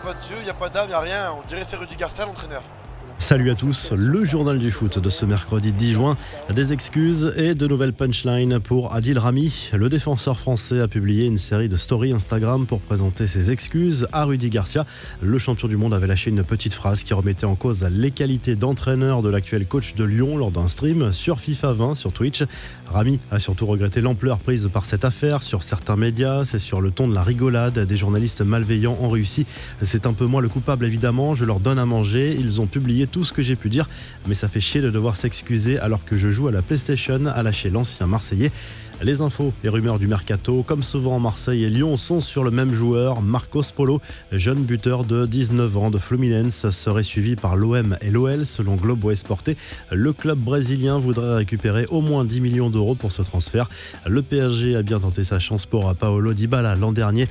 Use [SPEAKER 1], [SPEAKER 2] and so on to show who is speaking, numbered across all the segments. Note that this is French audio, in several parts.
[SPEAKER 1] pas de jeu, il n'y a pas d'âme, il n'y a rien. On dirait que c'est Rudy Garcia l'entraîneur.
[SPEAKER 2] Salut à tous, le journal du foot de ce mercredi 10 juin. Des excuses et de nouvelles punchlines pour Adil Rami. Le défenseur français a publié une série de stories Instagram pour présenter ses excuses à Rudy Garcia. Le champion du monde avait lâché une petite phrase qui remettait en cause les qualités d'entraîneur de l'actuel coach de Lyon lors d'un stream sur FIFA 20 sur Twitch. Rami a surtout regretté l'ampleur prise par cette affaire sur certains médias. C'est sur le ton de la rigolade. Des journalistes malveillants ont réussi. C'est un peu moi le coupable évidemment, je leur donne à manger. Ils ont publié tout ce que j'ai pu dire, mais ça fait chier de devoir s'excuser alors que je joue à la PlayStation, a lâché l'ancien Marseillais. Les infos et rumeurs du mercato, comme souvent Marseille et Lyon, sont sur le même joueur, Marcos Polo, jeune buteur de 19 ans de Fluminense, serait suivi par l'OM et l'OL selon Globo Esporte. Le club brésilien voudrait récupérer au moins 10 millions d'euros pour ce transfert. Le PSG a bien tenté sa chance pour Paolo Dybala l'an dernier.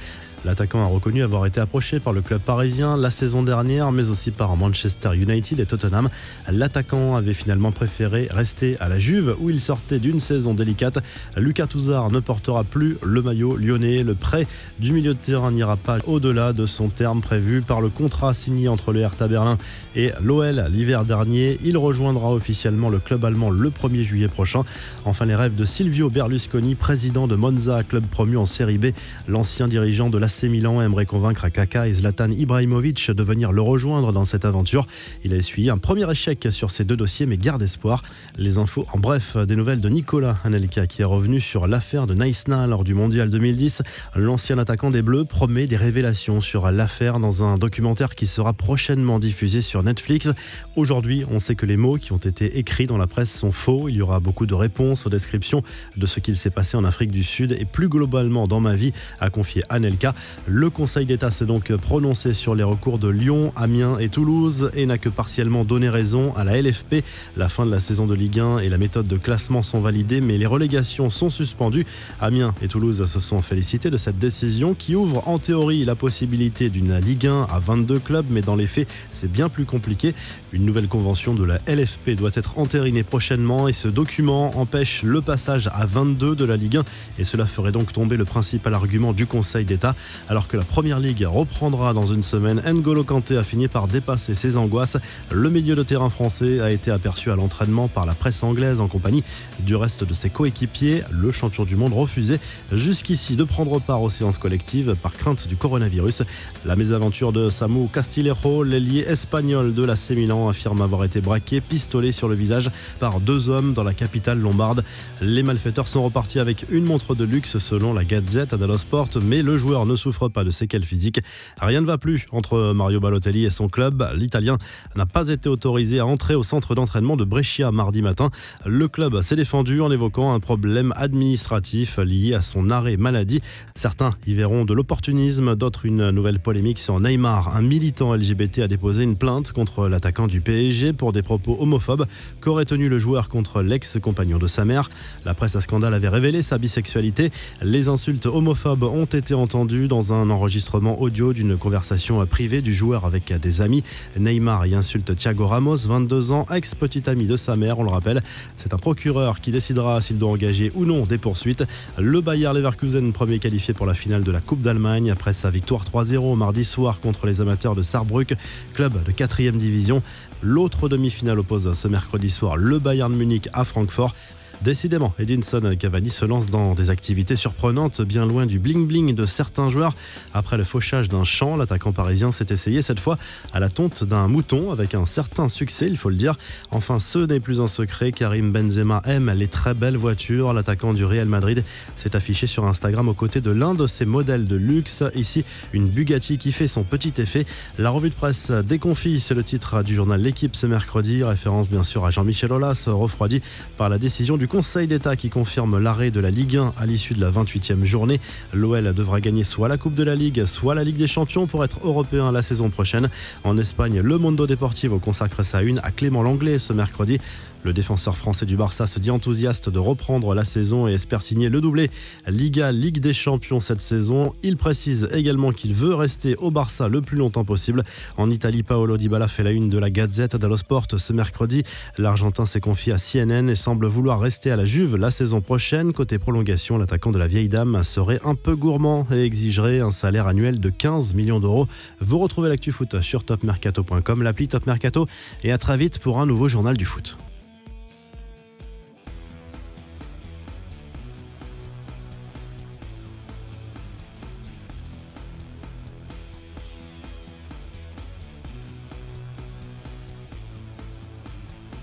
[SPEAKER 2] L'attaquant a reconnu avoir été approché par le club parisien la saison dernière, mais aussi par Manchester United et Tottenham. L'attaquant avait finalement préféré rester à la Juve, où il sortait d'une saison délicate. Lucas Touzard ne portera plus le maillot lyonnais. Le prêt du milieu de terrain n'ira pas au-delà de son terme prévu par le contrat signé entre le Hertha Berlin et l'OL l'hiver dernier. Il rejoindra officiellement le club allemand le 1er juillet prochain. Enfin, les rêves de Silvio Berlusconi, président de Monza, club promu en Série B. L'ancien dirigeant de l'AC Milan aimerait convaincre Kaka et Zlatan Ibrahimovic de venir le rejoindre dans cette aventure. Il a essuyé un premier échec sur ces deux dossiers, mais garde espoir. Les infos en bref, des nouvelles de Nicolas Anelka qui est revenu sur l'affaire de Naïsna lors du Mondial 2010. L'ancien attaquant des Bleus promet des révélations sur l'affaire dans un documentaire qui sera prochainement diffusé sur Netflix. Aujourd'hui, on sait que les mots qui ont été écrits dans la presse sont faux. Il y aura beaucoup de réponses aux descriptions de ce qu'il s'est passé en Afrique du Sud et plus globalement dans ma vie, a confié Anelka. Le Conseil d'État s'est donc prononcé sur les recours de Lyon, Amiens et Toulouse et n'a que partiellement donné raison à la LFP. La fin de la saison de Ligue 1 et la méthode de classement sont validées, mais les relégations sont suspendues. Amiens et Toulouse se sont félicités de cette décision qui ouvre en théorie la possibilité d'une Ligue 1 à 22 clubs, mais dans les faits, c'est bien plus compliqué. Une nouvelle convention de la LFP doit être entérinée prochainement et ce document empêche le passage à 22 de la Ligue 1 et cela ferait donc tomber le principal argument du Conseil d'État. Alors que la Première Ligue reprendra dans une semaine, N'Golo Kanté a fini par dépasser ses angoisses. Le milieu de terrain français a été aperçu à l'entraînement par la presse anglaise en compagnie du reste de ses coéquipiers. Le champion du monde refusait jusqu'ici de prendre part aux séances collectives par crainte du coronavirus. La mésaventure de Samu Castillejo, l'ailier espagnol de l'AC Milan, affirme avoir été braqué, pistolet sur le visage par deux hommes dans la capitale lombarde. Les malfaiteurs sont repartis avec une montre de luxe selon la Gazette dello Sport, mais le joueur ne souffre pas de séquelles physiques. Rien ne va plus entre Mario Balotelli et son club. L'Italien n'a pas été autorisé à entrer au centre d'entraînement de Brescia mardi matin. Le club s'est défendu en évoquant un problème administratif lié à son arrêt maladie. Certains y verront de l'opportunisme, d'autres une nouvelle polémique sur Neymar. Un militant LGBT a déposé une plainte contre l'attaquant du PSG pour des propos homophobes qu'aurait tenu le joueur contre l'ex-compagnon de sa mère. La presse à scandale avait révélé sa bisexualité. Les insultes homophobes ont été entendues dans un enregistrement audio d'une conversation privée du joueur avec des amis. Neymar y insulte Thiago Ramos, 22 ans, ex-petit ami de sa mère, on le rappelle. C'est un procureur qui décidera s'il doit engager ou non des poursuites. Le Bayer Leverkusen, premier qualifié pour la finale de la Coupe d'Allemagne après sa victoire 3-0 mardi soir contre les amateurs de Saarbrück, club de 4e division. L'autre demi-finale oppose ce mercredi soir le Bayern Munich à Francfort. Décidément, Edinson Cavani se lance dans des activités surprenantes, bien loin du bling-bling de certains joueurs. Après le fauchage d'un champ, l'attaquant parisien s'est essayé cette fois à la tonte d'un mouton avec un certain succès, il faut le dire. Enfin, ce n'est plus un secret, Karim Benzema aime les très belles voitures. L'attaquant du Real Madrid s'est affiché sur Instagram aux côtés de l'un de ses modèles de luxe. Ici, une Bugatti qui fait son petit effet. La revue de presse déconfie, c'est le titre du journal L'Équipe ce mercredi. Référence bien sûr à Jean-Michel Aulas, refroidi par la décision du Conseil d'État qui confirme l'arrêt de la Ligue 1 à l'issue de la 28e journée. L'OL devra gagner soit la Coupe de la Ligue, soit la Ligue des Champions pour être européen la saison prochaine. En Espagne, le Mundo Deportivo consacre sa une à Clément Lenglet ce mercredi. Le défenseur français du Barça se dit enthousiaste de reprendre la saison et espère signer le doublé Liga, Ligue des Champions cette saison. Il précise également qu'il veut rester au Barça le plus longtemps possible. En Italie, Paolo Dybala fait la une de la Gazette dello Sport ce mercredi. L'Argentin s'est confié à CNN et semble vouloir rester rester à la Juve la saison prochaine. Côté prolongation, l'attaquant de la vieille dame serait un peu gourmand et exigerait un salaire annuel de 15 millions d'euros. Vous retrouvez l'actu foot sur topmercato.com, l'appli Top Mercato, et à très vite pour un nouveau journal du foot.